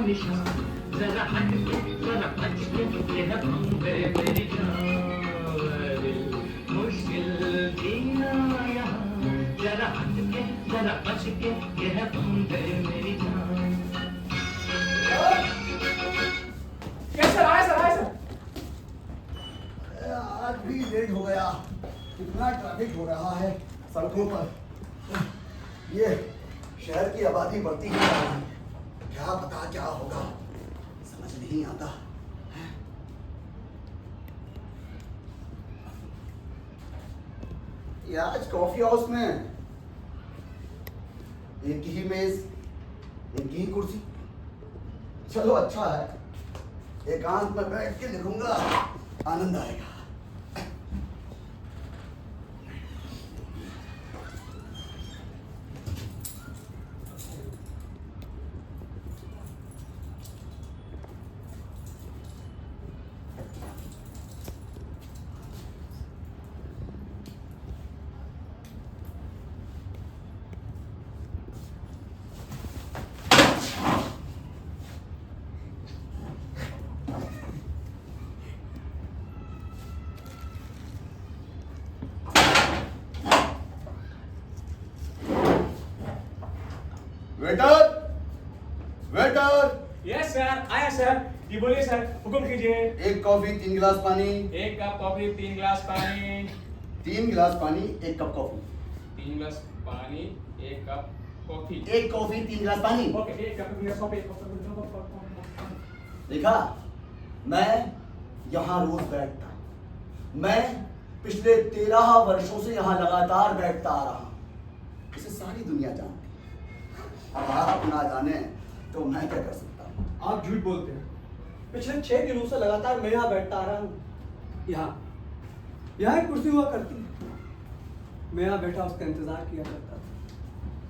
निशान, जरा हट के जरा बच के ये है बॉम्बे मेरी जान, मुश्किल जीना यहाँ, जरा हट के जरा बच के ये है बॉम्बे मेरी जान। कैसे आए सर, आए सर? आज भी लेट हो गया। कितना ट्रैफिक हो रहा है सड़कों पर। ये शहर की आबादी बढ़ती ही जा रही है। क्या पता क्या होगा, समझ नहीं आता। ये आज कॉफी हाउस में एक ही मेज, एक ही कुर्सी। चलो अच्छा है, एकांत में बैठ के लिखूंगा, आनंद आएगा। Waiter, waiter. यस सर, आया सर। ये बोलिए सर, हुक्म कीजिए। एक कॉफी, 3 गिलास पानी। एक कप कॉफी, 3 गिलास पानी। 3 गिलास पानी, 1 कप कॉफी। 3 गिलास पानी, 1 कप कॉफी। 1 कॉफी, 3 गिलास पानी। ओके, 1 कप 3 गिलास कॉफी। देखा, मैं यहाँ रोज बैठता हूँ। मैं पिछले 13 वर्षों से यहाँ लगातार बैठता आ रहा हूँ। इसे सारी दुनिया जानती है। अब आप ना जाने तो मैं क्या कर सकता हूँ। आप झूठ बोलते हैं। पिछले 6 दिनों से लगातार मैं यहाँ बैठता आ रहा हूँ। यहाँ एक कुर्सी हुआ करती है। मैं यहाँ बैठा उसका इंतजार किया करता था।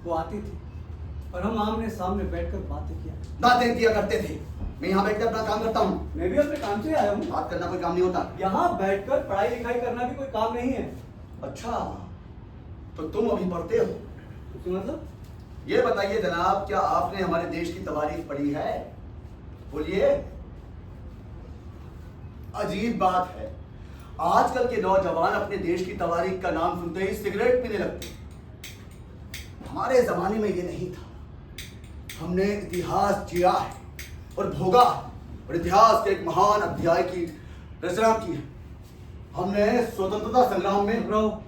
वो आती थी और हम आमने सामने बैठकर बातें किया करते थे। मैं यहाँ बैठकर अपना काम करता हूँ। मैं भी अपने काम से आया हूँ। बात करना कोई काम नहीं होता। यहाँ बैठकर पढ़ाई लिखाई करना भी कोई काम नहीं है। अच्छा, तो तुम अभी पढ़ते हो? उसका मतलब? ये बताइए जनाब, क्या आपने हमारे देश की तवारीख पढ़ी है? बोलिए। अजीब बात है, आजकल के नौजवान अपने देश की तवारीख का नाम सुनते ही सिगरेट पीने लगते हैं। हमारे जमाने में ये नहीं था। हमने इतिहास जिया है और भोगा और इतिहास के एक महान अध्याय की रचना की है। हमने स्वतंत्रता संग्राम में।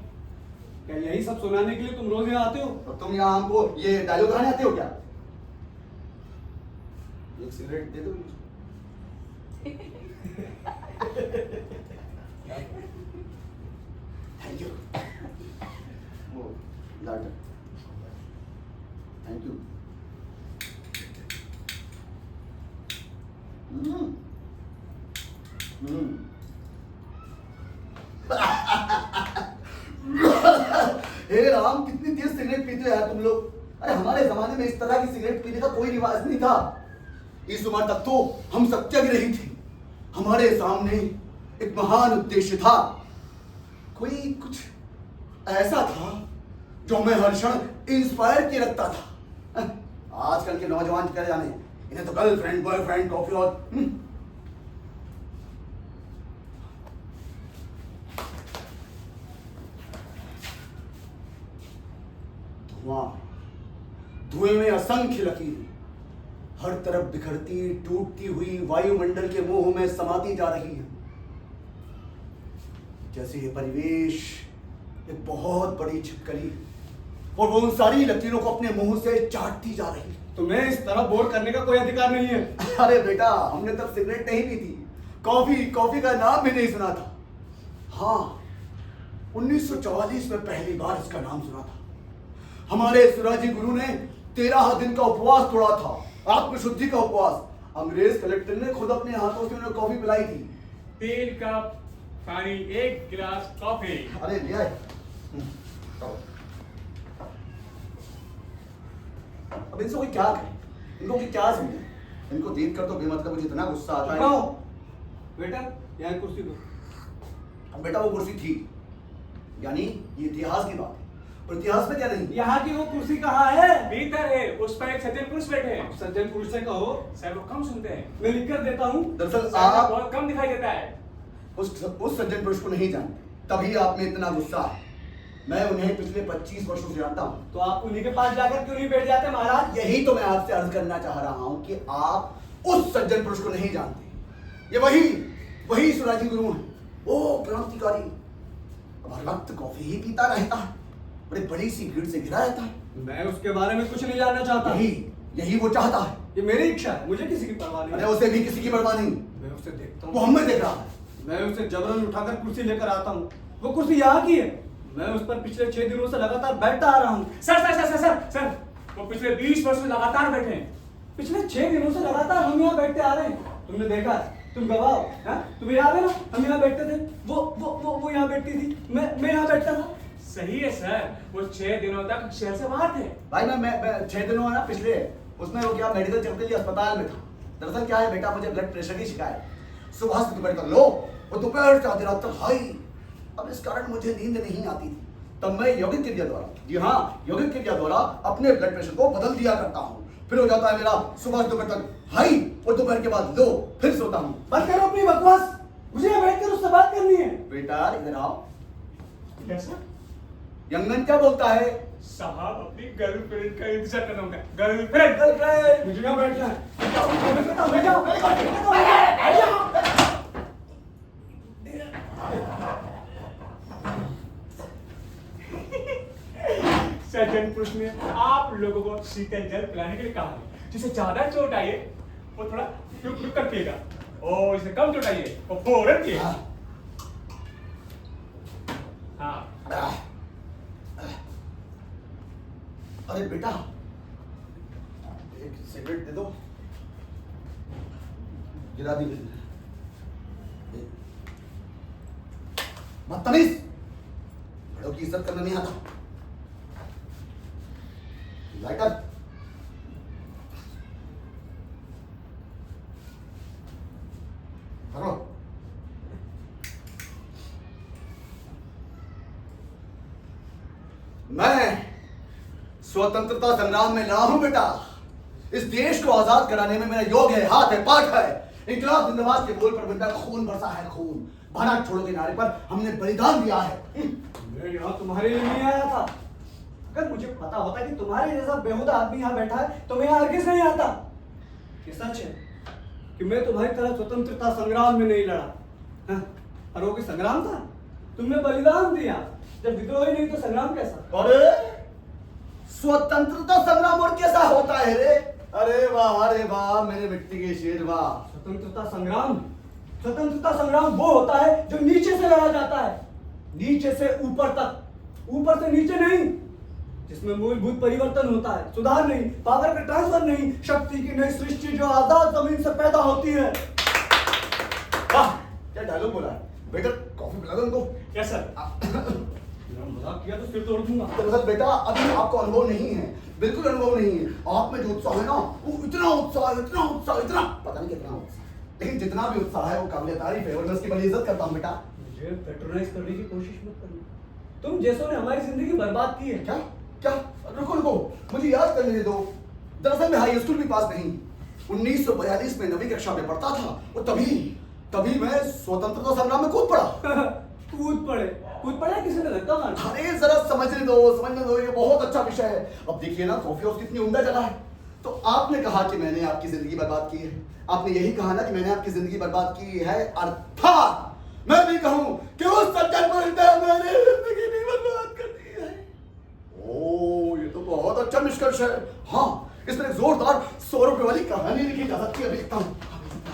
क्या यही सब सुनाने के लिए तुम रोज यहाँ आते हो? तो तुम यहाँ हमको ये डायलॉग कहने आते हो क्या? एक सिगरेट दे दो। Thank you. वो लाइटर। Thank you. हे राम, कितनी तेज सिगरेट पीते हो यार तुम लोग। अरे हमारे जमाने में इस तरह की सिगरेट पीने का कोई रिवाज नहीं था। इस उम्र तक तो हम सत्याग्रही थे। हमारे सामने एक महान उद्देश्य था। कोई कुछ ऐसा था जो हमें हर क्षण इंस्पायर किए रखता था। आजकल के नौजवान क्या जाने, इन्हें तो गर्लफ्रेंड, बॉयफ्रेंड, कॉफी और धुएं में असंख्य लकीरें हर तरफ बिखरती टूटती हुई वायुमंडल के मोह में समाती जा रही है। जैसे ये परिवेश एक बहुत बड़ी छिपकली और वो उन सारी लकीरों को अपने मुंह से चाटती जा रही है। तुम्हें इस तरह बोर करने का कोई अधिकार नहीं है। अरे बेटा, हमने तब सिगरेट नहीं पी थी, कॉफी का नाम भी नहीं सुना था। हाँ, 1944 में पहली बार इसका नाम सुना था। हमारे सुराजी गुरु ने 13 दिन का उपवास तोड़ा था, आत्मशुद्धि का उपवास। अंग्रेज कलेक्टर ने खुद अपने हाथों से उन्हें कॉफी पिलाई थी। 3 कप पानी, 1 गिलास कॉफी। अरे ले आए। अब इनसे कोई क्या करे, इनको की क्या समझे? इनको देख कर तो बेमतलब मुझे इतना गुस्सा आता है। बेटा, यहाँ कुर्सी दो। अब बेटा वो कुर्सी थी, यानी ये इतिहास की बात है। और इतिहास में क्या नहीं? यहाँ की वो कुर्सी कहाँ है? भीतर है, उस पर एक सज्जन पुरुष बैठे हैं। सज्जन पुरुष से कहो। सर वो कम सुनते हैं। मैं लिख कर देता हूँ। दरअसल सर आप बहुत कम दिखाई देता है। उस सज्जन पुरुष को नहीं जानते, तभी आप में इतना गुस्सा है। मैं उन्हें पिछले 25 वर्षों से जानता हूँ। तो आप उन्हीं के पास जाकर क्यों नहीं बैठ जाते महाराज? यही तो मैं आपसे अर्ज करना चाह रहा हूँ कि आप उस सज्जन पुरुष को नहीं जानते। ये वही सुराजी गुरु है, वो क्रांतिकारी। अब हर वक्त कॉफी ही पीता रहता है, बड़े बड़ी सी भीड़ से घिरा रहता है। मैं उसके बारे में कुछ नहीं जानना चाहता। यही वो चाहता है। ये मेरी इच्छा है, मुझे किसी की परवाह नहीं। अरे उसे भी किसी की परवाह नहीं। मैं उसे देखता वो हूँ, हमें देख रहा है। मैं उसे जबरन उठाकर कुर्सी लेकर आता हूँ। वो कुर्सी यहाँ की है, मैं उस पर पिछले 6 दिनों से लगातार बैठता आ रहा हूँ। सर वो पिछले 20 वर्षों से लगातार बैठे हैं। पिछले 6 दिनों से लगातार हम यहाँ बैठते आ रहे हैं। तुमने देखा, तुम गवाह हो, हाँ? तुम्हें याद है ना, हम यहाँ बैठते थे। वो यहाँ बैठती थी, मैं यहाँ बैठता था। सही है सर, वो 6 दिनों तक शहर से बाहर थे। भाई मैं 6 दिनों है ना पिछले, उसमें वो क्या मेडिकल चेकअप के लिए अस्पताल में था। दरअसल क्या है बेटा, मुझे ब्लड प्रेशर की शिकायत, सुबह से दोपहर तक लो और दोपहर से आधी रात तक हाई। अब इस कारण मुझे नींद नहीं आती थी। तब मैं यौगिक क्रिया द्वारा, जी हाँ, यौगिक क्रिया द्वारा अपने ब्लड प्रेशर को बदल दिया करता हूँ। फिर हो जाता है मेरा सुबह से दोपहर तक हाई और दोपहर के बाद लो, फिर सोता हूँ। बंद करो अपनी बकवास, मुझे यहाँ बैठकर उससे बात करनी है। बेटा इधर आओ। कैसा? यंगन क्या बोलता है? साहब अपनी गर्लफ्रेंड का इंतजार करना होगा। गर्लफ्रेंड मुझे यहाँ बैठना है। सज्जन पुरुष ने आप लोगों को शीतल जल पिलाने के लिए कहा है। जिसे ज्यादा चोट आई है वो थोड़ा रुक रुक कर पिएगा, और जिसे कम चोट आई है वो फौरन पिएगा। हाँ अरे बेटा एक सिगरेट दे दो। गिरा दी बदतमीज, बड़ों की इज्जत करना नहीं आता। लाइटर करो। मैं स्वतंत्रता संग्राम में लड़ा हूं बेटा। इस देश को आजाद कराने में मेरा योग है, हाथ है, पाठ है। इंकलाब जिंदाबाद के बोल पर बेटा खून बरसा है, खून। भारत छोड़ो के नारे पर हमने बलिदान दिया है। मैं यहाँ तुम्हारे लिए नहीं आया था। अगर मुझे पता होता कि तुम्हारे जैसा बेहुदा आदमी यहाँ बैठा है तो मैं यहाँ हरगिज़ नहीं आता। ये सच है कि मैं तुम्हारी तरह स्वतंत्रता संग्राम में नहीं लड़ा। हाँ, और वो भी संग्राम था, तुमने बलिदान दिया। जब विद्रोह ही नहीं तो संग्राम कैसा? अरे स्वतंत्रता संग्राम और कैसा होता है रे? अरे वाह मेरे मिट्टी के शेर वाह। स्वतंत्रता संग्राम वो होता है जो नीचे से लड़ा जाता है, नीचे से ऊपर तक, ऊपर से नीचे नहीं, जिसमें मूलभूत परिवर्तन होता है, सुधार नहीं, पावर का ट्रांसफर नहीं, शक्ति की नई सृष्टि जो आजाद जमीन से पैदा होती है। वाह क्या डायलॉग बोला है बेटा। कॉफी पिला दो उनको। Yes sir. मजाक किया तो सिर तोड़ दूंगा। दरअसल बेटा अभी आपको अनुभव नहीं है, बिल्कुल अनुभव नहीं है। आप में जो उत्साह है ना, वो इतना पता नहीं कितना उत्साह, लेकिन जितना भी उत्साह है वो काबिल तारीफ है और मैं उसकी बड़ी इज्जत करता हूँ बेटा। मुझे पैट्रोनाइज करने की कोशिश मत करना। तुम जैसों ने हमारी जिंदगी बर्बाद की है। क्या क्या? रुको मुझे याद करने दो। दरअसल मैं हाई स्कूल भी पास नहीं, 1942 में 9वीं कक्षा में पढ़ता था और तभी मैं स्वतंत्रता संग्राम में कूद पड़ा। कूद पड़े किसी ने धक्का मारा? अरे जरा समझने दो, ये बहुत अच्छा विषय है। अब देखिए ना कॉफी हाउस कितनी उम्दा जगह है। तो आपने कहा कि मैंने आपकी जिंदगी बर्बाद की है, आपने यही कहा ना कि मैंने आपकी जिंदगी बर्बाद की है, अर्थात मैं भी कहूं कि उस सज्जन पर मैंने जिंदगी नहीं बर्बाद कर दी है। ओ ये तो बहुत अच्छा निष्कर्ष है। हाँ इसमें एक जोरदार 100 रुपए वाली कहानी लिखी जा सकती है। अभी लिखता हूँ।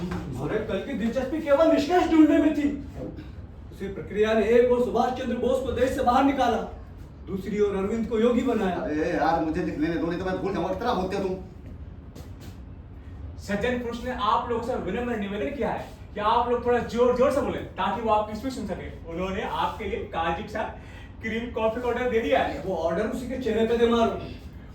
हमारे कल की दिलचस्पी केवल निष्कर्ष ढूंढने में थी। उसी प्रक्रिया ने एक और सुभाष चंद्र बोस को देश से बाहर निकाला, दूसरी ओर अरविंद को योगी बनाया। अरे यार मुझे लिख लेने दो, नहीं तो मैं भूल जाऊंगा। कितना बोलते हो तुम? सज्जन पुरुष ने आप लोगों से विनम्र निवेदन किया है कि आप लोग थोड़ा जोर से बोले ताकि वो आपकी स्पीच सुन सके। उन्होंने आपके लिए काजी के साथ क्रीम कॉफी का ऑर्डर दे दिया है। वो ऑर्डर उसी के चेहरे पे दे मारो।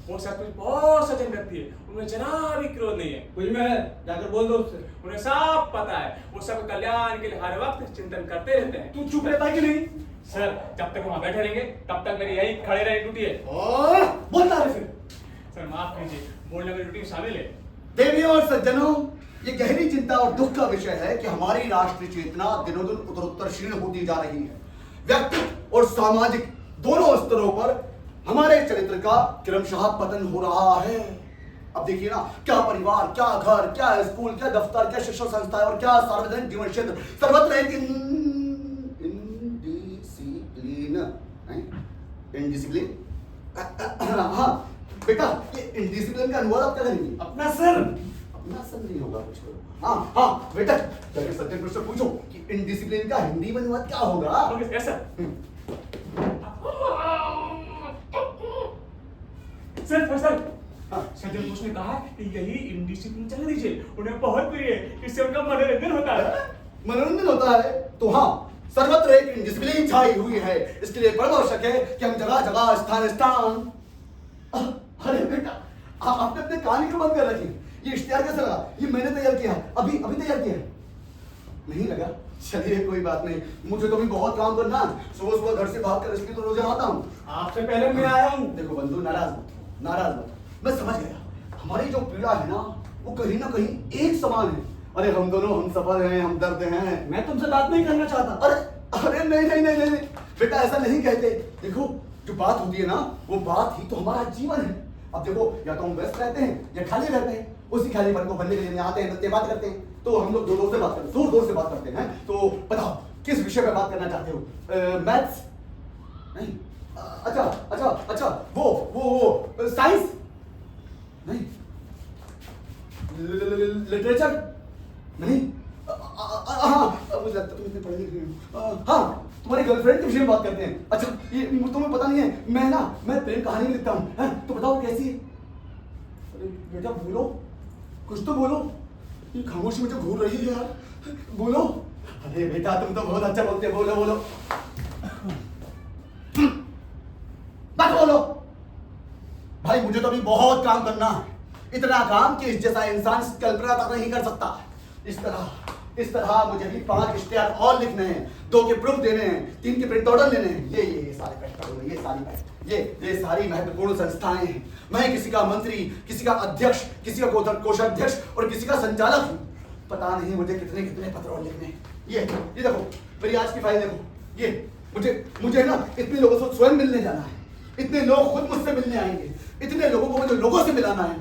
वो सचमुच बहुत सज्जन व्यक्ति है, उनमें जरा भी क्रोध नहीं है। कुछ में है, जाकर बोल दो उससे। उन्हें सब पता है, वो सब कल्याण के लिए हर वक्त चिंतन करते रहते हैं। तू चुप रहता है कि नहीं? सर जब तक वहां बैठे रहेंगे तब तक मेरी यही खड़े रहने ड्यूटी है। बोलता रहे फिर। सर माफ कीजिए, बोलने में ड्यूटी में शामिल है। देवियों और सज्जनों, ये गहरी चिंता और दुख का विषय है कि हमारी राष्ट्रीय चेतना दिनों दिन उत्तरोत्तर क्षीण होती जा रही है। व्यक्तित्व और सामाजिक दोनों स्तरों पर हमारे चरित्र का क्रमशः पतन हो रहा है। अब देखिए ना, क्या परिवार, क्या घर, क्या स्कूल, क्या दफ्तर, क्या शिक्षण संस्थाएं और क्या सार्वजनिक जीवन क्षेत्र, सर्वत्र एक इनडिसिप्लिन। हाँ बेटा, ये इनडिसिप्लिन का अनुवाद आप क्या करेंगे? अपना सर। अपना सर नहीं होगा कुछ। हाँ बेटा, जाके सज्जन मित्र से पूछो कि इनडिसिप्लिन का हिंदी में अनुवाद क्या होगा? Okay sir. सर सज्जन पुरुष ने कहा कि यही इनडिसिप्लिन चलने दीजिए, उन्हें बहुत प्रिय है, इससे उनका मनोरंजन होता है। मनोरंजन होता है तो हाँ, सर्वत्र एक इनडिसिप्लिन छाई हुई है। इसके लिए बड़ा आवश्यक है कि हम जगह जगह स्थान अरे बेटा, आपने अपने कान क्यों बंद कर रखी? ये इश्तिहार कैसे लगा? ये मैंने तैयार किया है, अभी तैयार किया है। नहीं लगा? चलिए कोई बात नहीं, मुझे तो भी बहुत काम करना है। सुबह सुबह घर से भाग कर इसलिए तो रोज आता हूँ। आपसे पहले मैं आया हूँ। देखो बंधु, नाराज मत हो, नाराज मत हो। मैं समझ गया, हमारी जो पीड़ा है ना, वो कहीं ना कहीं एक समान है। अरे हम दोनों हम सफर हैं, हम दर्द हैं। मैं तुमसे बात नहीं करना चाहता। अरे नहीं बेटा, ऐसा नहीं कहते। देखो, जो बात होती है ना, वो बात ही तो हमारा जीवन है। अब देखो, या तो हम व्यस्त रहते हैं या खाली रहते हैं। उसी खालीपन को भरने के लिए आते हैं, मिलते बात करते हैं। तो हम लोग जोर से बात करते हैं, जोर से बात करते हैं। तो बताओ किस विषय पे बात करना चाहते हो? मैथ्स नहीं? अच्छा, वो साइंस नहीं? लिटरेचर नहीं? हाँ, मुझे लगता तुम इतने पढ़े लिखे हो। हाँ, तुम्हारी गर्लफ्रेंड के विषय में बात करते हैं। अच्छा, ये तुम्हें पता नहीं है, मैं प्रेम कहानी लिखता हूँ। तो बताओ कैसी है? अरे बेटा बोलो, कुछ तो बोलो। ये खामोशी मुझे घूर रही है यार, बोलो। अरे बेटा, तुम तो बहुत अच्छा बोलते हो, बोलो। बात बोलो भाई, मुझे तो अभी बहुत काम करना है। इतना काम कि इस जैसा इंसान कल्पना तक नहीं कर सकता। इस तरह मुझे भी 5 इश्तिहार और लिखने हैं, 2 के प्रूफ देने हैं, 3 के प्रिंट ऑर्डर लेने हैं। ये सारे पैक करो, ये सारी महत्वपूर्ण संस्थाएं हैं। मैं किसी का मंत्री, किसी का अध्यक्ष, किसी का कोषाध्यक्ष और किसी का संचालक हूँ। पता नहीं मुझे कितने पत्र और लिखने हैं। ये देखो, मेरी आज की फाइल देखो। ये मुझे ना इतने लोगों से स्वयं मिलने जाना है। इतने लोग खुद मुझसे मिलने आएंगे। इतने लोगों को मुझे लोगों से मिलाना है।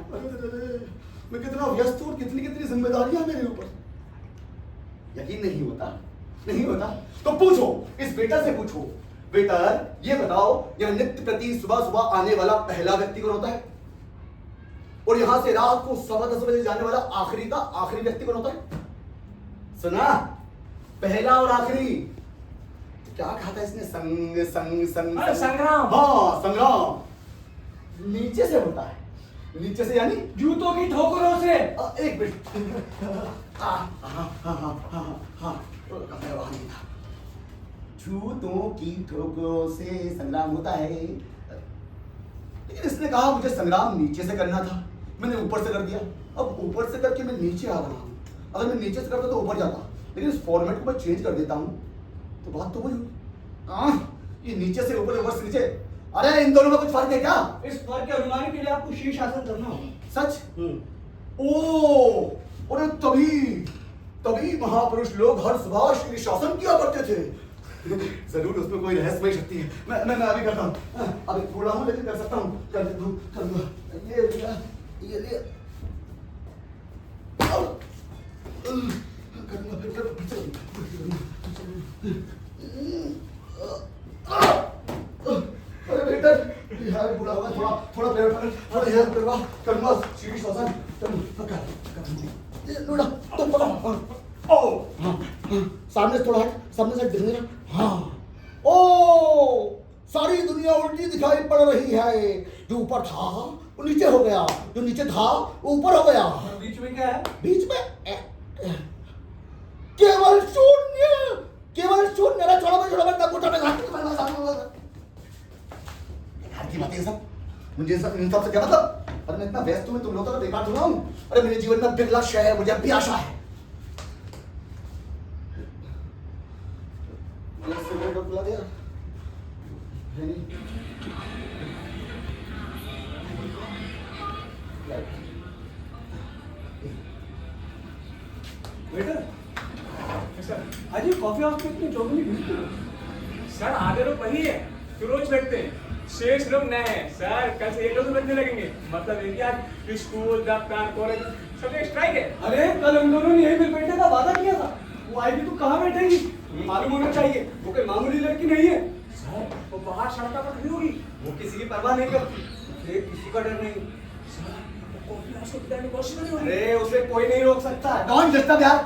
मैं कितना व्यस्त हूँ, कितनी जिम्मेदारियां मेरे ऊपर। यकीन नहीं होता तो पूछो, इस बेटा से पूछो। बेटा ये बताओ, यह नित्य प्रति सुबह आने वाला पहला व्यक्ति कौन होता है? और यहां से रात को 10:15 बजे जाने वाला आखिरी व्यक्ति कौन होता है? सुना? पहला और आखिरी। क्या कहा था इसने? संग्राम। हाँ, संग्राम नीचे से होता है। नीचे से यानी जूतों की ठोकरों से। एक मिनट। जूतों की ठोकरों से संग्राम होता है। लेकिन इसने कहा मुझे संग्राम नीचे से करना था, मैंने ऊपर से कर दिया। अब ऊपर से करके मैं नीचे आ रहा हूँ। अगर मैं नीचे से करता तो ऊपर जाता, लेकिन इस फॉर्मेट को मैं चेंज कर देता हूँ तो बात तो वही होगी। ये नीचे से ऊपर, ऊपर से नीचे। अरे इन दोनों में कुछ फर्क है क्या? इस फर्क के अनुमान के लिए आपको शीर्षासन करना होगा। सच? ओ, अरे तभी महापुरुष लोग हर सुबह शीर्षासन किया करते थे। जरूर उसमें कोई रहस्यमय शक्ति है। मैं अभी करता हूँ। अभी थोड़ा हूँ लेकिन कर सकता हूँ। कर दूँ। ये लिया। अरे बेटा, यार बुरा होगा। थोड़ा प्रेयर करूँगा। शीर्षासन लोड़ा तो पकड़। सामने से थोड़ा हट, सामने से गिरने लग। हाँ, ओ सारी दुनिया उल्टी दिखाई पड़ रही है। जो ऊपर था वो नीचे हो गया, जो नीचे था वो ऊपर हो गया। बीच में क्या है? बीच में केवल शून्य। छोड़ो तब उठा की बातें सब मुझे इन सब से क्या मतलब? अरे मैं इतना व्यस्त हूँ, तुम लोगों का बेकार थोड़ा हूँ। अरे मेरे जीवन में बिरला शय है, मुझे अब भी आशा है। सिगरेट पिला दिया है नहीं? वेटर, सर आज ये कॉफी हाउस में इतनी चौगनी भीड़ क्यों? सर आधे लोग वही है जो रोज बैठते हैं, शेष लोग नए हैं सर। कल से ये लोग बैठने लगेंगे। मतलब ये कि आज स्कूल, दफ्तर, कॉलेज सब एक स्ट्राइक है। अरे कल हम दोनों ने यही मिल बैठने का वादा किया था। वो आएगी तो कहाँ बैठेगी? मालूम होना चाहिए वो कोई मामूली लड़की नहीं है। सर वो बाहर सड़क पर खड़ी होगी। वो किसी की परवाह नहीं करती, उसे किसी का डर नहीं। कॉफी हाउस को पिटाने की कोशिश नहीं हो रही। अरे उसे कोई नहीं रोक सकता। कौन डिस्टर्ब यार?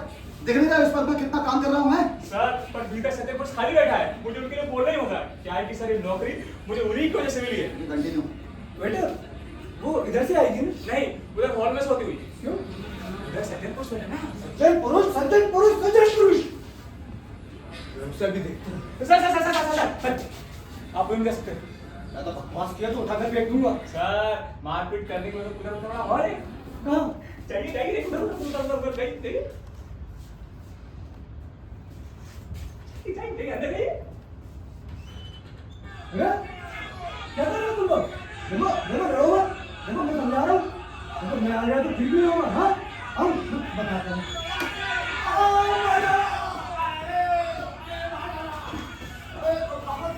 देखने का इस पर मैं कितना काम कर रहा हूँ मैं। सर पर भीतर सत्य पर खाली बैठा है, मुझे उनके लिए बोलना ही होगा। क्या है कि सर ये नौकरी मुझे उन्हीं की वजह से मिली है। कंटिन्यू। वेटर, वो इधर से आएगी ना? नहीं, उधर हॉल में सोती हुई। क्यों? उधर सत्य पुरुष बैठा ना। सज्जन पुरुष, सज्जन पुरुष, सज्जन पुरुष। उसे भी देखते हैं। सर आप उनका सकते हैं। मैं तो बकवास किया तो उठाकर फेंक दूंगा। सर मारपीट करने के लिए तो उधर थोड़ा हॉल है। कहाँ? चाहिए उधर चाहिए। अंदर जाइए। क्या कर रहे हो तुम लोग? देखो देखो डरो मत। देखो मैं समझा रहा हूँ। देखो मैं आ गया तो ठीक नहीं होगा। हाँ हम बताते हैं।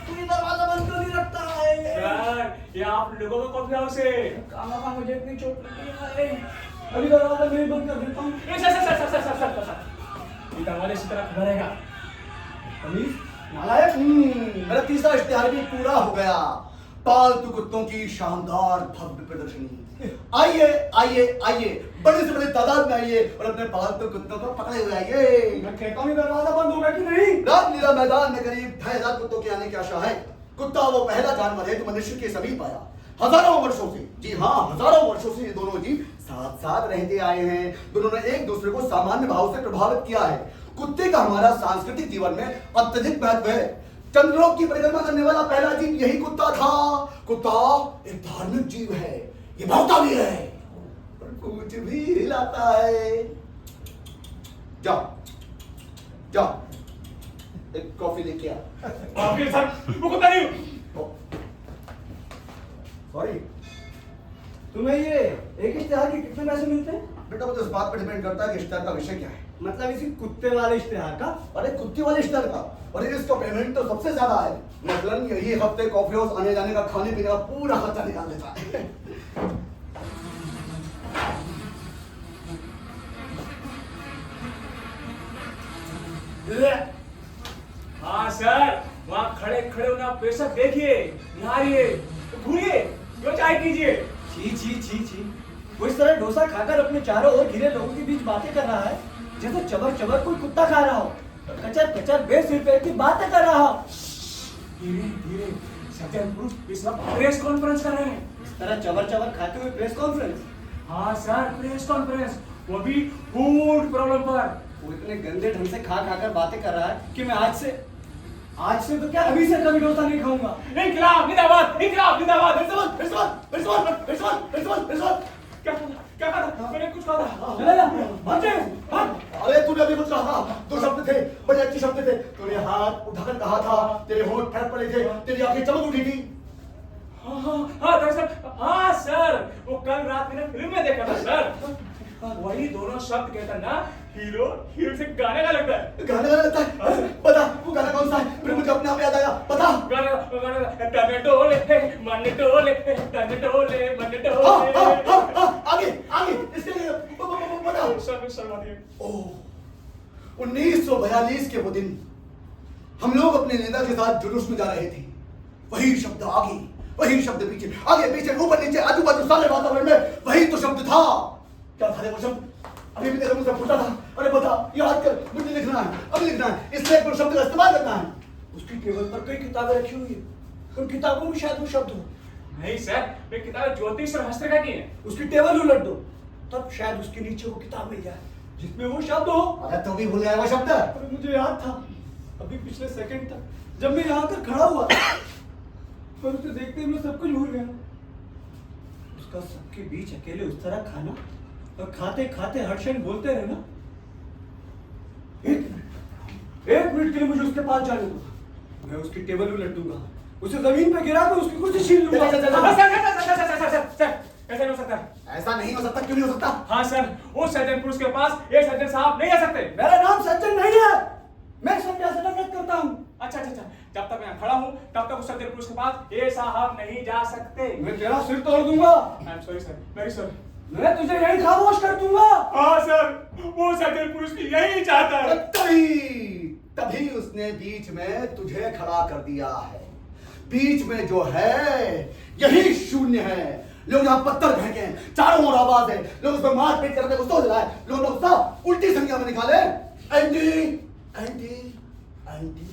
कोई दरवाजा बंद क्यों नहीं रखता है? सर ये आप लोगों का कॉफी हाउस है। कहाँ मुझे इतनी चोट लगी है? अभी दरवाजा नहीं बंद कर देता हूँ। ये दरवाजे इसी तरह खुला रहेगा। अमीर नालायक। मेरा तीसरा इश्तिहार भी पूरा हो गया। पालतू कुत्तों की शानदार भव्य प्रदर्शनी। आइए आइए आइए, बड़े से बड़े तादाद में आइए और अपने पालतू कुत्तों को पकड़े हुए आइए। मैं कहता हूँ दरवाजा बंद होगा कि नहीं? रामलीला मैदान में करीब 2000 कुत्तों के आने की आशा है। कुत्ता वो पहला जानवर है जो मनुष्य के समीप आया। हजारों वर्षों से, जी हाँ हजारों वर्षों से ये दोनों जीव साथ साथ रहते आए हैं। दोनों ने एक दूसरे को सामान्य भाव से प्रभावित किया है। कुत्ते का हमारा सांस्कृतिक जीवन में अत्यधिक महत्व है। चंद्रों की परिक्रमा करने वाला पहला जीव यही कुत्ता था। कुत्ता एक धार्मिक जीव है, ये भौंकता भी है और कुछ भी हिलाता है। जाओ जाओ एक कॉफी लेके आ। आपके सर वो कुत्ता नहीं हूँ। सॉरी तुम्हें ये एक इश्तिहार के कितने पैसे मिलते हैं? बेटा, वो तो इस बात पर डिपेंड करता है कि इश्तिहार का विषय क्या है। मतलब इसी कुत्ते वाले इश्तिहार का? अरे कुत्ते वाले इश्तिहार का, और इसका पेमेंट तो सबसे ज्यादा है। मतलब यही हफ्ते कॉफी हाउस आने जाने का, खाने पीने का पूरा खर्चा निकाल देता है। हाँ सर, वहाँ खड़े खड़े होना पैसा देखिए, निहारिए, घूरिए, जो चाहे कीजिए। छी छी छी छी, वो इस तरह डोसा खाकर अपने चारों ओर घिरे लोगों के बीच बातें कर रहा है जैसे चबर चबर कोई कुत्ता खा रहा हो, कचर कचर बेसिर पेट की बातें कर रहा हो। धीरे धीरे सज्जन पुरुष इस वक्त प्रेस कॉन्फ्रेंस कर रहे हैं। इस तरह चबर चबर खाते हुए प्रेस कॉन्फ्रेंस? हाँ सर, प्रेस कॉन्फ्रेंस, वो भी फूड प्रॉब्लम पर। वो इतने गंदे ढंग से खा खाकर बातें कर रहा है कि मैं आज से तो क्या अभी से कभी डोसा नहीं खाऊंगा। इनकलाब जिंदाबाद, इनकलाब जिंदाबाद। क्या कहा? मैंने कुछ कहा था। चले जा, भाग जा, भाग। अरे तूने अभी कुछ कहा था, दो शब्द थे, बड़े अच्छे शब्द थे। तूने हाथ उठाकर कहा था, तेरे होंठ फड़क पड़े थे, तेरी आंखें चमक उठी थी। हाँ दरअसल हाँ सर, वो कल रात मैंने फिल्म में देखा था सर। वही दोनों शब्द कहता ना, हीरो हीरो से गाने का लगता है। गाना गाना लगता है? बता वो गाना कौन सा है? फिर मुझे अपने आप याद आया, बता। गाना तने डोले मन डोले, तने डोले मन डोले। आगे आगे इसके लिए बता। ओह, 1942 के वो दिन हम लोग अपने नेता के साथ जुलूस में जा रहे थे। वही शब्द आगे, वही शब्द पीछे, आगे पीछे ऊपर नीचे आजू बाजू सारे वातावरण में वही तो शब्द था। क्या था वो शब्द? अभी भी तेरे मुंह से फूटा था। अरे बता, याद कर, मुझे लिखना है, अब लिखना है, इसलिए एक शब्द का इस्तेमाल करना है। उसकी टेबल पर कई किताबें रखी हुई है, उन किताबों में शायद वो शब्द हो। नहीं सर, वे किताबें ज्योतिष और हस्तरेखा की हैं। उसकी टेबल उलट दो, तब शायद उसके नीचे वो किताब मिल जाए जिसमें वो शब्द हो। अरे तू भी भूल गया वो शब्द? अरे मुझे याद था, अभी पिछले सेकंड तक जब मैं यहाँ आकर खड़ा हुआ, पर उसे देखते ही मैं सब कुछ भूल गया। उसका सबके बीच अकेले उस तरह खाना और खाते खाते हर क्षण बोलते रहना। एक मिनट के लिए मुझे उसके पास जाने दो। मैं उसकी टेबल में लटूंगा, उसे जमीन पे गिरा कर उसकी कुर्सी छीन लूंगा। सर ऐसा नहीं हो सकता। ऐसा नहीं हो सकता, क्यों नहीं हो सकता? हाँ सर, उस सज्जन पुरुष के पास एक सज्जन साहब नहीं आ सकते। मेरा नाम सज्जन नहीं है, मैं संज्ञा से नफरत करता हूँ। अच्छा, जब तक मैं खड़ा हूँ तब तक उस सज्जन पुरुष के पास ये साहब नहीं जा सकते। मैं तेरा सिर तोड़ दूंगा। I am sorry sir, very sorry. मैं तुझे यही खामोश कर दूंगा। हाँ सर, वो सज्जन पुरुष भी यही चाहता है। तभी उसने बीच में तुझे खड़ा कर दिया है। बीच में जो है यही शून्य है। लोग यहाँ पत्थर फेंके हैं, चारों ओर आवाज है, लोग उसमें मार पीट करके गुस्सा हो रहा है, लोग गुस्सा उल्टी संख्या में निकाले। एंटी एंटी एंटी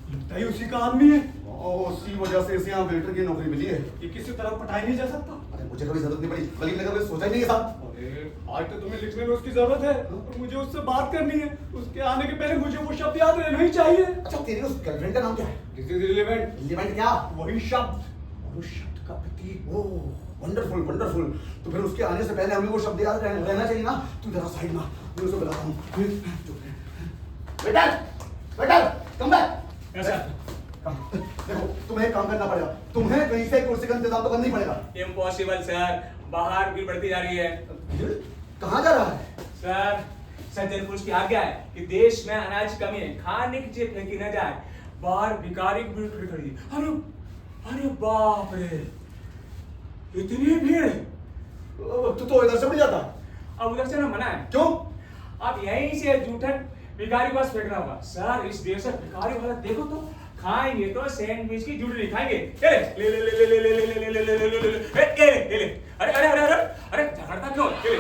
लगता है उसी का आदमी है। उसी वजह से इसे यहाँ वेटर की नौकरी मिली है। ये किसी तरह पटाई नहीं जा सकता। अरे मुझे कभी जरूरत नहीं पड़ी, बल्कि मैंने कभी सोचा ही नहीं है साहब। अरे आज तो तुम्हें लिखने में उसकी जरूरत है और मुझे उससे बात करनी है। उसके आने के पहले मुझे वो शब्द याद रहना ही चाहिए। अच्छा, तेरी उस गर्लफ्रेंड का नाम क्या है? This is relevant. रिलेवेंट क्या? वही शब्द और उस शब्द का प्रतीक। ओह वंडरफुल वंडरफुल। तो फिर उसके आने से पहले हमें वो शब्द याद रहना चाहिए ना। तू जरा साइड में, मैं उसे बुलाता हूँ। Waiter waiter come back. ऐसा देखो, तुम्हें काम करना पड़ेगा। तुम्हें कहीं से कुर्सी का इंतजाम तो करना ही पड़ेगा। इम्पॉसिबल सर, बाहर भीड़ बढ़ती जा रही है। कहाँ जा रहा है? सर, सज्जन पुरुष की आज्ञा है कि देश में अनाज की कमी है, खाने की चीज फेंकी न जाए। बाहर भिखारी की भीड़ खड़ी है। अरे बाप रे, इतनी भीड़। तू तो इधर से उड़ जाता। अब उधर से ना मना है। क्यों? अब यहीं से जूठन भिखारी के पास फेंकना होगा। सर, इस देश से भिखारी वाला देखो तो खाएंगे तो सैंडविच की जुड़ी नहीं खाएंगे। ले ले ले ले ले ले ले ले ले ले ले ले ले ले ले। अरे अरे अरे अरे अरे झगड़ता क्यों? ले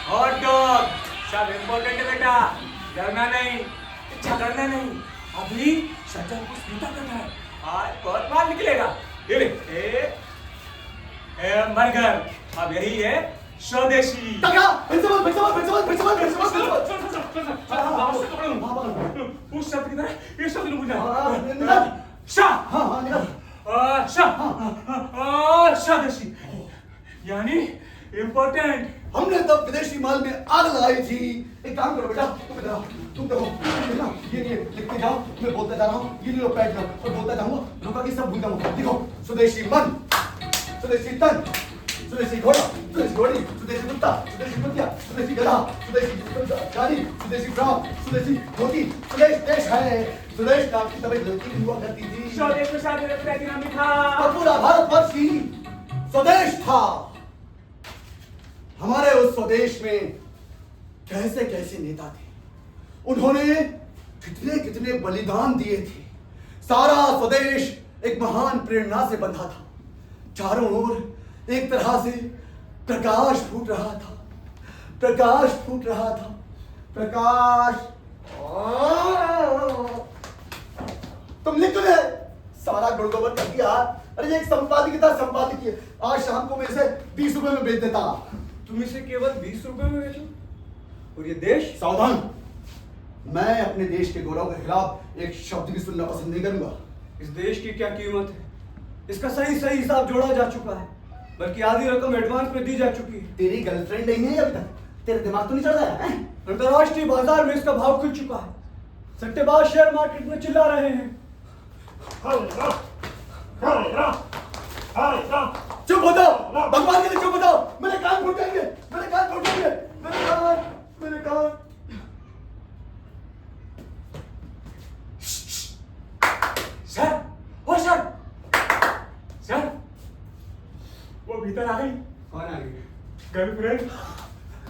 हॉट डॉग सब इम्पोर्टेंट है बेटा, डरना नहीं, झगड़ना नहीं। अभी सज्जन को सीधा करना है, आज बहुत माल निकलेगा। ले ले बर्गर, अब यही है स्वदेशी। उस शब्द की तरह ये शब्द भूलना। स्वदेशी यानी इम्पोर्टेंट। हमने तब विदेशी माल में आग लगाई थी। एक काम करो बेटा, तुम देखो ये लिखते जाओ, मैं बोलता जा रहा हूँ, ये लो पैड लो और बोलता जाऊंगा, रुका कि सब भूल जाऊंगा। देखो, स्वदेशी मन, स्वदेशी तन, स्वदेशी घोड़ा, स्वदेशी घोड़ी, स्वदेशी कुत्ता, स्वदेशी कुतिया, स्वदेशी गधा, स्वदेशी गाड़ी, स्वदेशी फ्रॉक, स्वदेशी धोती। स्वदेश देश है। स्वदेश नाम की तभी लड़की हुआ करती थी। स्वदेश में शादी नाम लिखा। और पूरा भारतवर्ष ही स्वदेश था। हमारे उस स्वदेश में कैसे कैसे नेता थे, उन्होंने कितने कितने बलिदान दिए थे। सारा स्वदेश एक महान प्रेरणा से बंधा था। चारों ओर एक तरह से प्रकाश फूट रहा था, प्रकाश फूट रहा था, प्रकाश। तुम लिख ले, सारा गुड़गोबर कर दिया। अरे ये एक संपादकीय था, संपादकीय। आज शाम को मैं इसे 20 रुपए में बेच देता। तुम इसे केवल 20 रुपए में बेचो और ये देश। सावधान, मैं अपने देश के गौरव के खिलाफ एक शब्द भी सुनना पसंद नहीं करूंगा। इस देश की क्या कीमत है, इसका सही सही हिसाब जोड़ा जा चुका है, बल्कि आधी रकम एडवांस में दी जा चुकी है। तेरी गर्लफ्रेंड नहीं है अभी तक? तेरे दिमाग तो नहीं चल रहा है? अंतरराष्ट्रीय बाजार में इसका भाव खुल चुका है। सट्टेबाज शेयर मार्केट में चिल्ला रहे हैं। चुप हो जाओ, भगवान के लिए चुप हो जाओ। मेरे कान फूट जाएंगे, मेरे कान फूट जाएंगे, मेरे कान। सर, ओ सर, सर, वो भीतर आ गई। कौन आ गई? गर्लफ्रेंड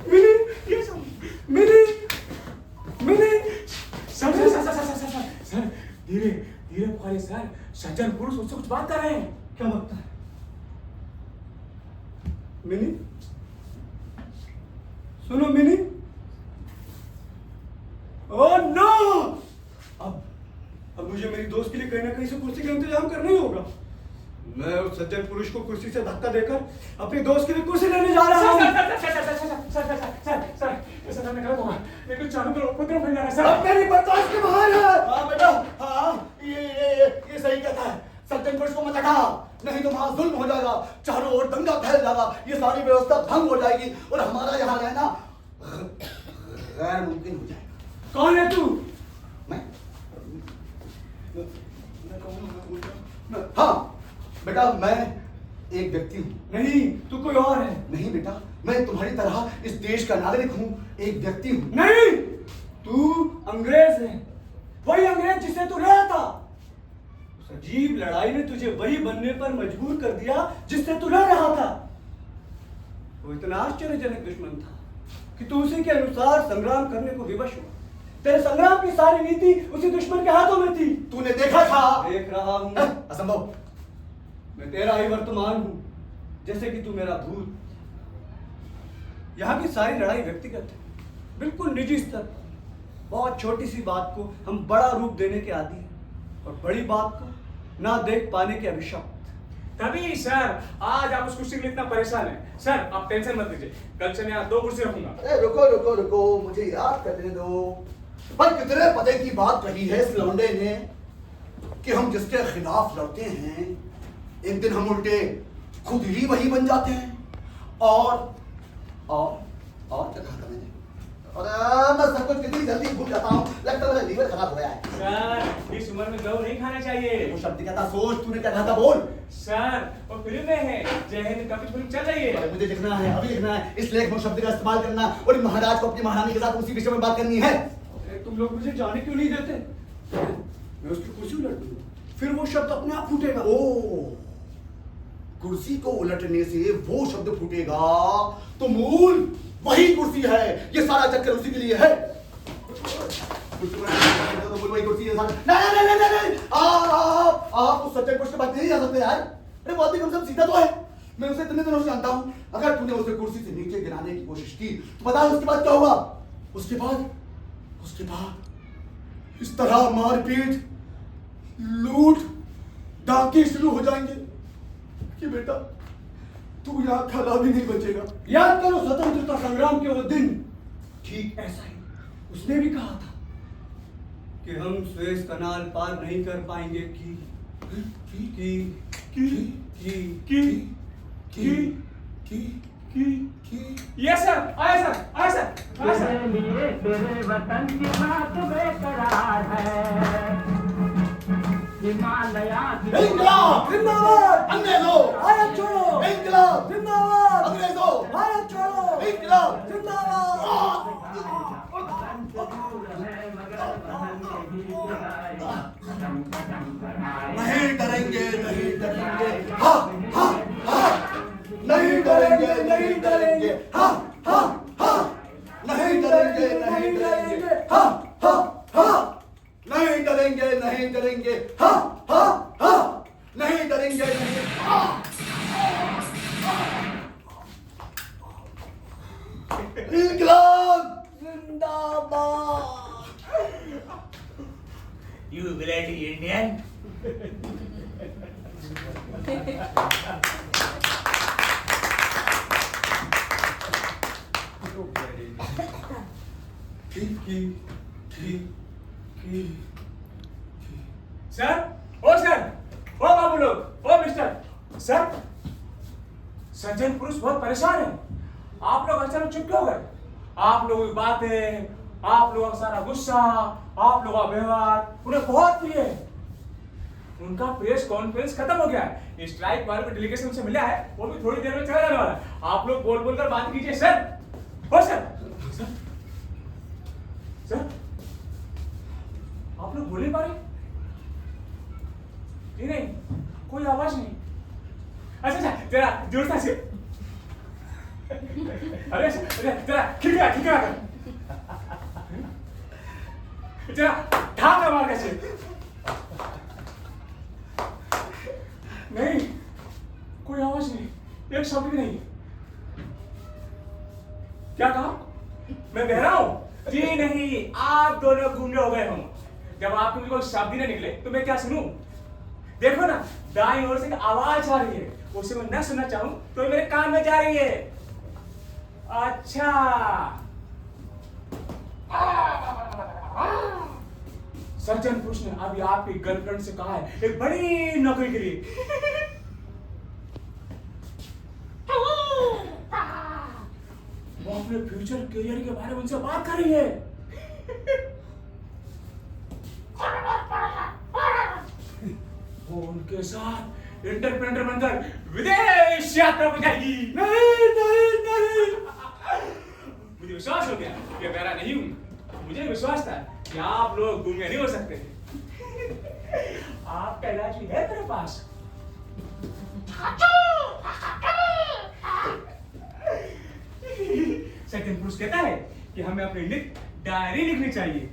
मिली। ये सब मिली मिली। Sir sir sir sir sir sir sir धीरे धीरे पुकारिए सर, सज्जन पुरुष उससे कुछ बात कर रहे हैं। क्या लगता है? मिनी, सुनो मिनी। Oh no! अब मुझे मेरी दोस्त के लिए कहीं ना कहीं से कुर्सी का इंतजाम करना ही होगा। मैं उस सज्जन पुरुष को कुर्सी से धक्का देकर अपने दोस्त के लिए कुर्सी लेने जा रहा हूँ। ऐसा करने गलत होगा। ये तो चारों तरफ उपद्रव फैल रहा है अब सर। मेरी बर्दाश्त के बाहर है। हाँ बेटा, हाँ ये सही कहता है। सज्जन पुरुष को मत हटा, नहीं तो वहां जुल्म हो जाएगा, चारों ओर दंगा फैल जाएगा, ये सारी व्यवस्था भंग हो जाएगी और हमारा यहाँ रहना गैर मुमकिन हो जाएगा। कौन है तू? मैं हाँ बेटा, मैं एक व्यक्ति हूँ। नहीं, तू कोई और है। नहीं बेटा, मैं तुम्हारी तरह इस देश का नागरिक हूँ, एक व्यक्ति हूँ। नहीं, तू अंग्रेज है, वही अंग्रेज जिससे तू रहा था। उस अजीब लड़ाई ने तुझे वही बनने पर मजबूर कर दिया जिससे तू रह रहा था। वो इतना आश्चर्यजनक दुश्मन था कि तू उसी के अनुसार संग्राम करने को विवश हुआ। तेरे संग्राम की सारी नीति उसी दुश्मन के हाथों में थी। तूने देखा था? देख रहा हूं। असंभव। मैं तेरा ही वर्तमान हूं, जैसे कि तू मेरा भूत। यहाँ की सारी लड़ाई व्यक्तिगत है, बिल्कुल निजी स्तर पर। बहुत छोटी सी बात को हम बड़ा रूप देने के आदी हैं और बड़ी बात को ना देख पाने के अभिशप्त। तभी सर आज आप उस कुर्सी के लिए इतना परेशान हैं। सर आप टेंशन मत लीजिए, कल से मैं यहाँ 2 कुर्सी रखूंगा। अरे रुको रुको रुको, मुझे याद करने दो। पर कितने पते की बात कही है इस लौंडे ने कि हम जिसके खिलाफ लड़ते हैं एक दिन हम उल्टे खुद ही वही बन जाते हैं। और क्या कहा था मैंने? अरे मैं सब कुछ कितनी जल्दी भूल जाता हूँ, लगता है मेरा लीवर खराब हो गया है। सर इस उम्र में गौ नहीं खाना चाहिए। वो शब्द क्या था? सोच, तूने क्या कहा था? बोल। सर वो फिल्म में है, जय हिंद कभी फिल्म चल रही है। मुझे लिखना है, अभी लिखना है, इसलिए वो शब्द का इस्तेमाल करना और महाराज को अपनी महारानी के साथ उसी विषय में बात करनी है। तुम लोग मुझे जाने क्यों नहीं देते? मैं उसकी कुर्सी उलट दूंगा, फिर वो शब्द अपने आप फूटेगा। ओ, कुर्सी को उलटने से वो शब्द फूटेगा तो मूल वही कुर्सी है। ये सारा चक्कर उसी के लिए है। तो मूल वही कुर्सी है सारा। नहीं, आप उस सच्चे पुरुष के पास नहीं जा सकते यार। अरे वो आदमी कम से कम सीधा तो है। मैं उसे इतने दिनों से जानता हूँ। अगर तूने उसे कुर्सी से नीचे गिराने की कोशिश की तो बता उसके बाद क्या होगा? उसके बाद इस तरह मारपीट, लूट, डाके शुरू हो जाएंगे कि बेटा तू यहाँ खड़ा भी नहीं बचेगा। याद करो स्वतंत्रता संग्राम के वो दिन, ठीक ऐसा ही उसने भी कहा था कि हम सुएज कनाल पार नहीं कर पाएंगे यस सर, आया सर। तेरे लिए तेरे वतन की बात बेकरार है। हिमालया की इंकलाब जिंदाबाद, अंग्रेजों, भारत छोड़ो, इंकलाब जिंदाबाद, अंग्रेजों, भारत छोड़ो, इंकलाब जिंदाबाद। नहीं डरेंगे, नहीं डरेंगे, हा हा हा, नहीं डरेंगे, नहीं डरेंगे, हा हा हा, नहीं डरेंगे, नहीं डरेंगे, हा हा हा, नहीं डरेंगे, नहीं डरेंगे, हा हा हा, नहीं डरेंगे, नहीं, इंकलाब जिंदाबाद। You bloody Indian. सर, ओ बाबू लोग, ओ मिस्टर सर, सज्जन पुरुष बहुत परेशान है। आप लोग अचानक चुप क्यों हो गए? आप लोगों की बातें, आप लोगों का सारा गुस्सा, आप लोगों का व्यवहार उन्हें बहुत प्रिय है। उनका प्रेस कॉन्फ्रेंस खत्म हो गया है। स्ट्राइक वाले को डेलीगेशन से मिला है, वो भी थोड़ी देर में चला जाने वाला है। आप लोग बोल बोल कर बात कीजिए सर। हो सर, आप लोग बोल नहीं पा रहे? नहीं, कोई आवाज नहीं। अच्छा, जरा जोर से। अरे जरा खिलखिला कर, जरा ठाक मार कैसे? नहीं, कोई आवाज नहीं, एक शब्द भी नहीं। क्या कहा? मैं बहरा हूं? जी नहीं, आप दोनों गूंगे हो गए हो। जब आपके मुझे कोई शब्द ही नहीं निकले तो मैं क्या सुनूं? देखो ना, दाईं ओर से एक आवाज आ रही है, उसे मैं न सुनना चाहूं तो मेरे कान में जा रही है। अच्छा, सज्जन पुरुष ने अभी आपकी गर्लफ्रेंड से कहा है एक बड़ी नौकरी के लिए। वो अपने फ्यूचर करियर के बारे में उनसे बात कर रही है। वो उनके साथ इंटरप्रेटर बनकर विदेश यात्रा पर जाएगी। नहीं नहीं नहीं, मुझे विश्वास हो गया कि मेरा नहीं हूं। मुझे विश्वास था कि आप लोग गूंगे नहीं हो सकते। आपका इलाज भी है मेरे पास। सेकंड पुरुष कहता है कि हमें अपनी डायरी लिखनी चाहिए।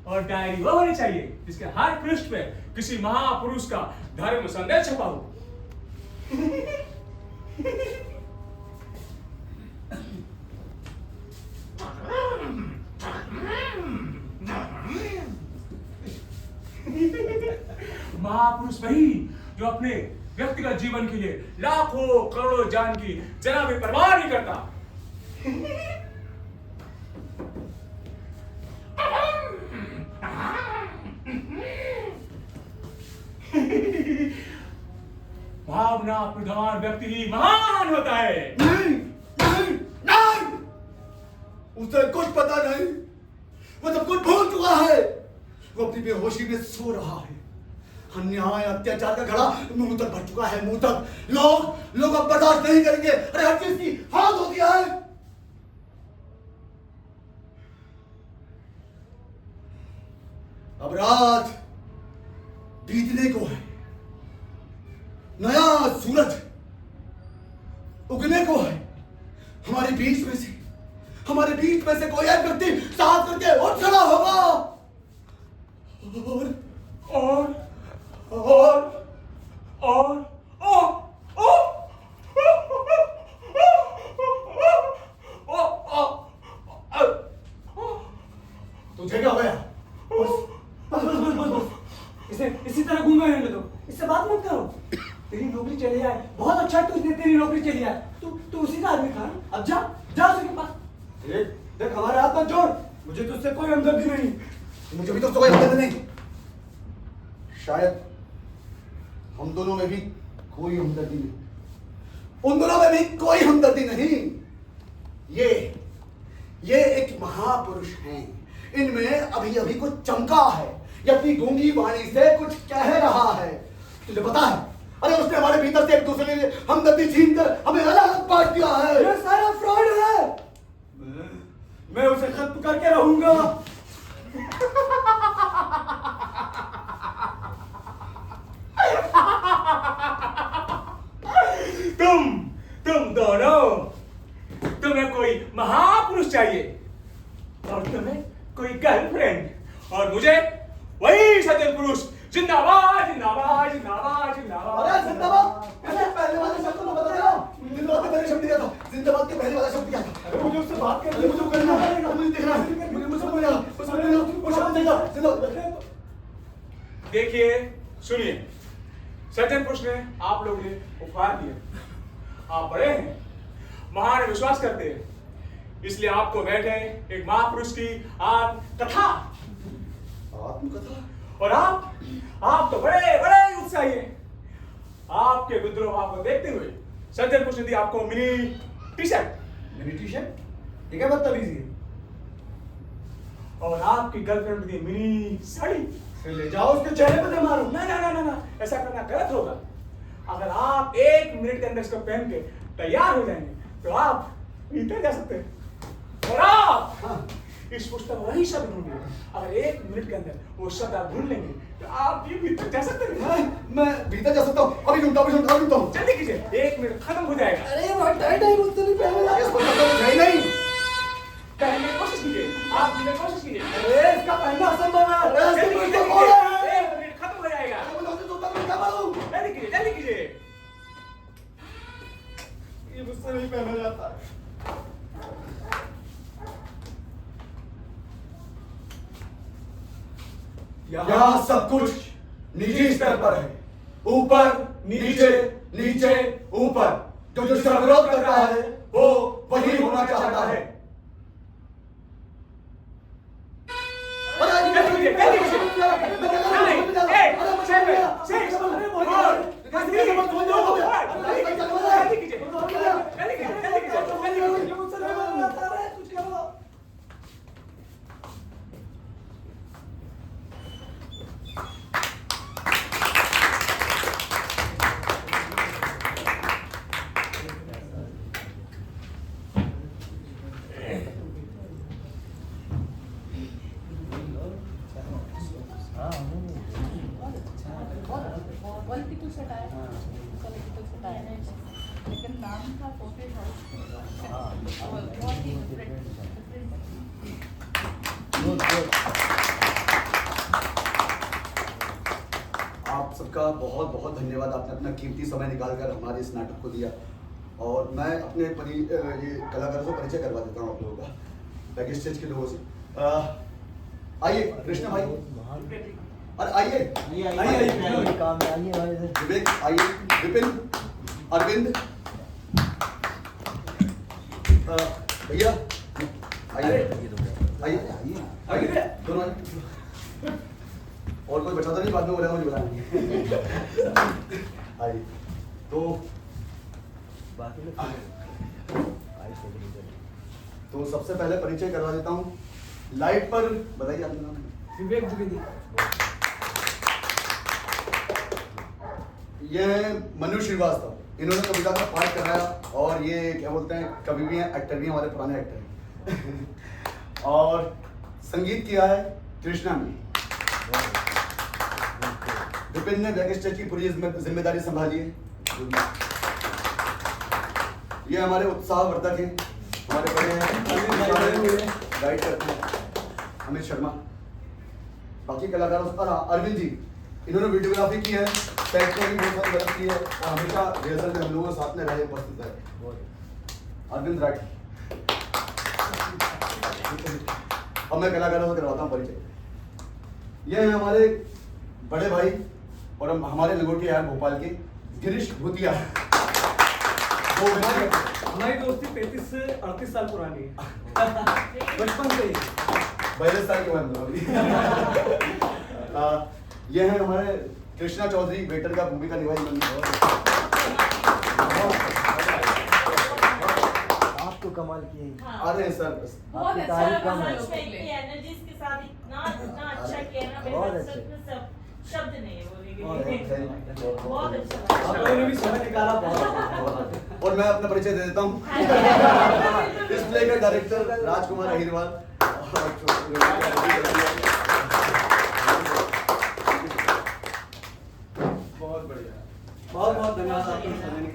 और डायरी वो होनी चाहिए जिसके हर पृष्ठ पे किसी महापुरुष का धर्म संदेश छपा हो। महापुरुष वही जो अपने व्यक्तिगत जीवन के लिए लाखों करोड़ों जान की जरा भी परवाह नहीं करता। भावना प्रधान व्यक्ति ही महान होता है। नहीं नहीं नहीं, उसे कुछ पता नहीं, वो सब कुछ भूल चुका है। वो अपनी बेहोशी में सो रहा है। अन्याय अत्याचार का घड़ा मुंह तक भर चुका है, मुंह तक। लोग अब बर्दाश्त नहीं करेंगे। अरे हर चीज की हाथ हो गया है। अब रात बीतने को है, नया सूरज उगने को है। हमारे बीच में से कोई एक व्यक्ति साथ करके उठ खड़ा होगा और और और तुझे क्या हो गया? बस इसे इसी तरह घूमे रहने दो, इससे बात मत करो। तेरी नौकरी चली जाए, बहुत अच्छा तुझने तेरी नौकरी चली जाए। तू उसी का आदमी था ना? अब जा उसके पास। देख हमारे हाथ मत जोड़, मुझे तुझसे कोई हमदर्दी नहीं। मुझे भी तो कोई हमदर्दी नहीं। शायद हम दोनों में भी कोई हमदर्दी नहीं, उन दोनों में भी कोई हमदर्दी नहीं। ये एक महापुरुष हैं। इनमें अभी अभी कुछ चमका है। ये अपनी गूंगी वाणी से कुछ कह रहा है। तुझे पता है, अरे उसने हमारे भीतर से एक दूसरे के हमदर्दी छीन कर हमें अलग अलग बांट दिया है। ये सारा फ्रॉड है। मैं उसे खत्म करके रहूंगा। तुम दोनों, तुम्हें कोई महापुरुष चाहिए और तुम्हें कोई गर्लफ्रेंड, और मुझे वही सज्जन पुरुष। जिंदाबाद जिंदाबाद जिंदाबाद जिंदाबाद। अरे जिंदाबाद, पहले वाला शब्द तो बता देना। जिंदाबाद का पहले शब्द क्या था? जिंदाबाद के पहले वाला शब्द क्या था? अरे मुझे उससे बात करनी, मुझे करना है, मुझे देखना है, मुझे समझना, वो शब्द जिंदाबाद। देखिए, सुनिए, सज्जन पुरुष ने आप लोगों ने उपहार दिए। आप बड़े हैं, महान विश्वास करते हैं, इसलिए आपको बैठे एक महापुरुष की आत्मकथा। आत्मकथा? और आप तो बड़े बड़े उत्साही हैं। आपके विद्रोह को देखते हुए सज्जन पुरुष ने दी आपको मिनी टी शर्ट। मेरी टी शर्ट? ठीक है, बदतमीजी है। और आपकी गर्लफ्रेंड दी मिनी साड़ी। फिर ले जाओ उसके चेहरे पे दे मारो। ना ना ना ना ना, ऐसा करना गलत होगा। अगर आप 1 मिनट के अंदर इसको पहन के तैयार हो जाएंगे तो आप भीतर जा सकते हैं। और आप इस पुस्तक में वही शब्द ढूंढिए। अगर 1 मिनट के अंदर वो शब्द आप ढूंढ लेंगे तो आप भी भीतर जा सकते हैं। मैं भीतर जा सकता हूँ? अभी ढूंढता हूँ। जल्दी कीजिए, 1 मिनट खत्म हो जाएगा। अरे बहुत टाइट है, मुझसे नहीं पहनना। इस पुस्तक में है ही नहीं। पहनने की कोशिश कीजिए, आप पहनने की कोशिश कीजिए। अरे इसका पहनना असंभव है। जल्दी कीजिए, 1 मिनट खत्म हो जाएगा। जल्दी कीजिए। ये मुझसे नहीं पहना जाता। यहाँ सब कुछ निजी स्तर पर है, ऊपर नीचे नीचे ऊपर। जो जिसका विरोध करता है वो वही होना चाहता है। पॉलिटिकल सटायर पॉलिटिकल सटायर है, लेकिन नाम था कॉफी हाउस। बहुत ही डिफरेंट। आप सबका बहुत बहुत धन्यवाद। आपने अपना कीमती समय निकालकर हमारे इस नाटक को दिया। और मैं अपने ये कलाकारों से परिचय करवा देता हूँ आप लोगों का, बैक स्टेज के लोगों से। आइए कृष्ण भाई, अरे आइए विवेक, आइए विपिन, अरविंद, भैया आइए आइए दोनों आइए। और कोई बचा तो नहीं, बाद में बोलेगा मुझे बुलाएंगे। आइए तो सबसे पहले परिचय करवा देता हूँ। लाइट पर बताइए आपका नाम। विवेक द्विवेदी। ये मनु श्रीवास्तव, इन्होंने कविता का पाठ कराया और ये क्या बोलते हैं, कवि भी हैं, एक्टर भी हैं, हमारे पुराने एक्टर हैं। और संगीत किया है कृष्णा ने। विपिन ने बैक स्टेज की पूरी जिम्मेदारी संभाली है। ये हमारे उत्साहवर्धक हैं, हमारे बड़े हैं, गाइड करते हैं अमित शर्मा। बाकी कलाकारों से अरविंद जी, इन्होंने वीडियोग्राफी की है, सेट में भी बहुत सारी मदद की है और हमेशा रिहर्सल में हम लोगों के साथ में रहे, उपस्थित रहे। अरविंद राठी। अब मैं कलाकारों से करवाता हूँ परिचय। ये हैं हमारे बड़े भाई और हमारे लंगोटी यार भोपाल के गिरीश भूतिया। हमारी दोस्ती 35 से 38 साल पुरानी है, बचपन से ही। 42 साल के बाद ये है हमारे कृष्णा चौधरी, वेटर का भूमिका निभाई उन्होंने। आप तो कमाल किए। अरे सर बहुत आपकी अच्छा तारीफ लगा कम है। सच में, इतनी एनर्जीज के साथ इतना अच्छा किया ना, बहुत मेरे अच्छे। सच में सब शब्द नहीं है बोलने के बहुत लिए। अच्छे। बहुत अच्छा आप लगा। लोगों ने भी समय निकाला बहुत। और मैं अपना परिचय दे देता हूँ। इस प्ले का डायरेक्टर राजकुमार अहिरवाल। बहुत बढ़िया, बहुत बहुत धन्यवाद आपका समय निकाला।